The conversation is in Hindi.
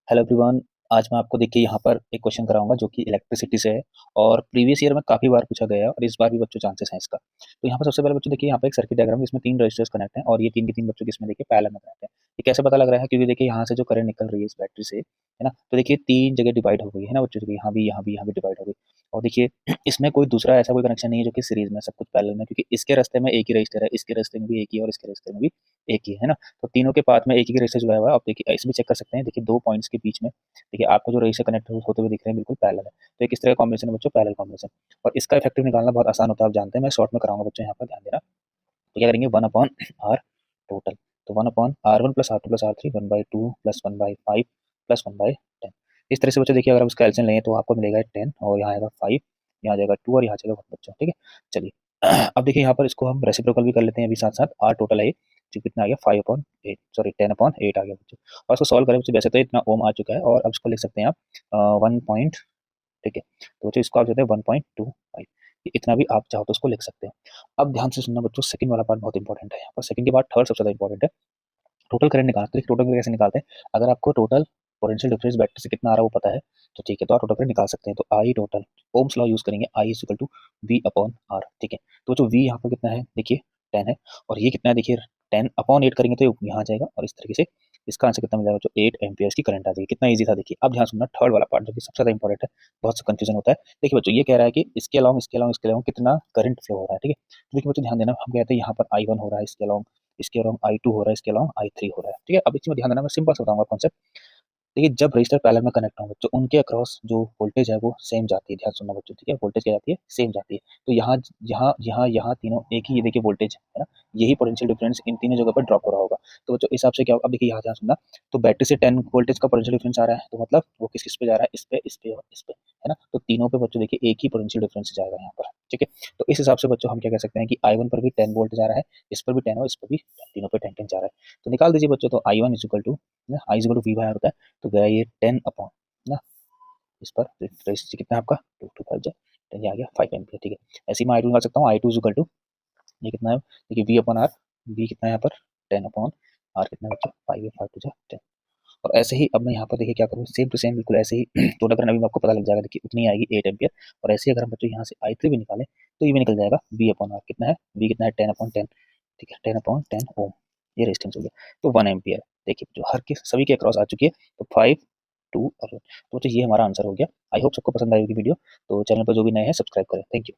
Hello everyone. आज मैं आपको देखिए यहाँ पर एक क्वेश्चन कराऊंगा जो कि इलेक्ट्रिसिटी से है और प्रीवियस ईयर में काफी बार पूछा गया है और इस बार भी बच्चों चांसेस हैं इसका। तो यहाँ पर सबसे पहले बच्चों देखिए यहाँ पे एक सर्किट डायग्राम जिसमें 3 रेजिस्टर्स कनेक्ट हैं और ये 3 के 3 बच्चों के इसमें देखिए पैरेलल में कनेक्ट है। ये कैसे पता लग रहा है? क्योंकि देखिए यहाँ से जो करंट निकल रही है इस बैटरी से, है ना, तो देखिए 3 जगह डिवाइड हो गई है ना बच्चों, देखिए यहाँ भी यहाँ भी यहाँ भी डिवाइड हो गई। और देखिए इसमें कोई दूसरा ऐसा कोई कनेक्शन नहीं है जो कि सीरीज में सब कुछ पैरेलल में, क्योंकि इसके रास्ते में एक ही रजिस्टर है, इसके रास्ते में भी एक ही और इसके रास्ते में भी एक ही है ना। तो तीनों के पाथ में एक ही रजिस्टर जुड़ा हुआ है। आप देखिए इसमें चेक कर सकते हैं, देखिए 2 पॉइंट्स के बीच में देखिए आपको जो रजिस्टर कनेक्ट होते हुए दिख रहे हैं बिल्कुल पैरेलल है। तो एक इस तरह का कॉम्बिनेशन है बच्चों, पैरेलल कॉम्बिनेशन। और इसका इफेक्टिव निकालना बहुत आसान होता है, आप जानते हैं। मैं शॉर्ट में कराऊंगा बच्चों, यहाँ पर ध्यान देना। तो क्या करेंगे, 1/r टोटल। तो 1/r1 plus r2 plus r3 1/2 plus 1/5 plus 1/10। इस तरह से बच्चों देखिए अगर हम इसका एलसीएम लें तो आपको मिलेगा 10 और यहाँ आएगा 5, यहाँ जाएगा 2 और यहाँ जाएगा 1 बच्चों। ठीक है, चलिए अब देखिए यहाँ पर इसको हम रेसिप्रोकल भी कर लेते हैं अभी साथ साथ। r टोटल है जो कितना आ गया 5/8, सॉरी 10/8 आ गया बच्चों। और इसको सॉल्व करें बच्चों, वैसे तो इतना ओम आ चुका है और अब इसको लिख सकते हैं आप 1 पॉइंट। ठीक है, तो बच्चों इसको आप जो है 1.25, इतना भी आप चाहो तो उसको लिख सकते हैं। अब ध्यान से सुनना बच्चों, सेकंड वाला पार्ट बहुत इंपॉर्टेंट है। यहाँ पर सेकंड के बाद थर्ड सबसे ज्यादा इंपॉर्टेंट है। टोटल करंट निकालना। तो टोटल करंट कैसे निकालते हैं? अगर आपको टोटल पोटेंशियल डिफरेंस बैटरी से कितना आ रहा है वो पता है तो ठीक है, तो आप टोटल करंट निकाल सकते हैं। तो I total, Ohm's law use करेंगे, I is equal to V upon R. ठीक है, तो जो वी यहाँ पर कितना है देखिए 10 है, और ये कितना है देखिए 10/8 करेंगे तो यहाँ जाएगा, और इस तरीके से इसका आंसर कितना मिल जाएगा, जो 8 एम्पियर्स की करंट आ जाएगी। कितना ईजी था देखिए। अब ध्यान सुनना थर्ड वाला पार्ट जो कि सबसे ज्यादा इंपॉर्टेंट है, बहुत सा कंफ्यूजन होता है। देखिए बच्चों ये कह रहा है कि इसके अलावा इसके अलावा इसके अलावा कितना करंट फ्लो हो रहा है। ठीक है, तो देखिए बच्चों ध्यान देना, हम कहते हैं यहाँ पर I1 हो रहा है, इसके अलावा इसके अलावा I2 हो रहा है, इसके अलावा I3 हो रहा है। ठीक है, अब इसमें ध्यान देना, मैं सिंपल से बताऊंगा कॉन्सेप्ट। देखिए जब रजिस्टर पैरेलल में कनेक्ट होंगे तो उनके अक्रॉस जो वोल्टेज है वो सेम जाती है। ध्यान सुनना बच्चों, ठीक है, वोल्टेज क्या जाती है, सेम जाती है। तो यहाँ यहाँ यहाँ यहाँ तीनों एक ही, ये देखिए वोल्टेज है ना, यही पोटेंशियल डिफरेंस इन तीनों जगह पर ड्रॉप हो रहा होगा। तो बच्चों इस हिसाब से क्या होगा, अब देखिए यहाँ ध्यान सुनना। तो बैटरी से 10 वोल्टेज का पोटेंशियल डिफरेंस आ रहा है, तो मतलब वो किस किस पे जा रहा है, इस पे इस पे और इस पे, है ना। तो तीनों पे बच्चों देखिए एक ही पोटेंशियल डिफरेंस जाएगा यहाँ पर। ठीक है, तो इस हिसाब से बच्चों हम क्या कह सकते हैं कि I1 पर भी 10 वोल्ट जा रहा है, इस पर भी 10 और इस पर भी 10, तीनों पे 10 10 जा रहा है। तो निकाल दीजिए बच्चों। तो I1 is equal to, I is equal to V by R होता है। तो गया ये 10 अपॉन ना, इस पर रेजिस्टेंस कितना है आपका 2 2 5 जा 10, ये आ गया 5 एम्पियर। ठीक है, ऐसे ही मैं I2 निकाल सकता हूँ। I2 इज इक्वल टू, ये कितना है देखिए V अपॉन आर, V कितना है यहाँ पर 10 अपॉन आर, कितना बच्चों 5 है, 5 टू जा 10। और ऐसे ही अब मैं यहाँ पर देखिए क्या करूँ, सेम टू सेम बिल्कुल ऐसे ही टोटल करना भी आपको पता लग जाएगा। देखिए उतनी आएगी 8 एम्पियर। और ऐसे ही अगर हम बच्चों यहाँ से I3 भी निकालें तो ये भी निकल जाएगा V अपॉन आर, कितना है V कितना है 10/10। ठीक है, 10/10 ओम, ये रेजिस्टेंस हो गया। तो 1 एम्पियर देखिए जो हर के सभी के अक्रॉस आ चुकी है। तो 5 2 और तो ये हमारा आंसर हो गया। आई होप सबको पसंद आई होगी वीडियो। तो चैनल पर जो भी नए हैं सब्सक्राइब करें। Thank you.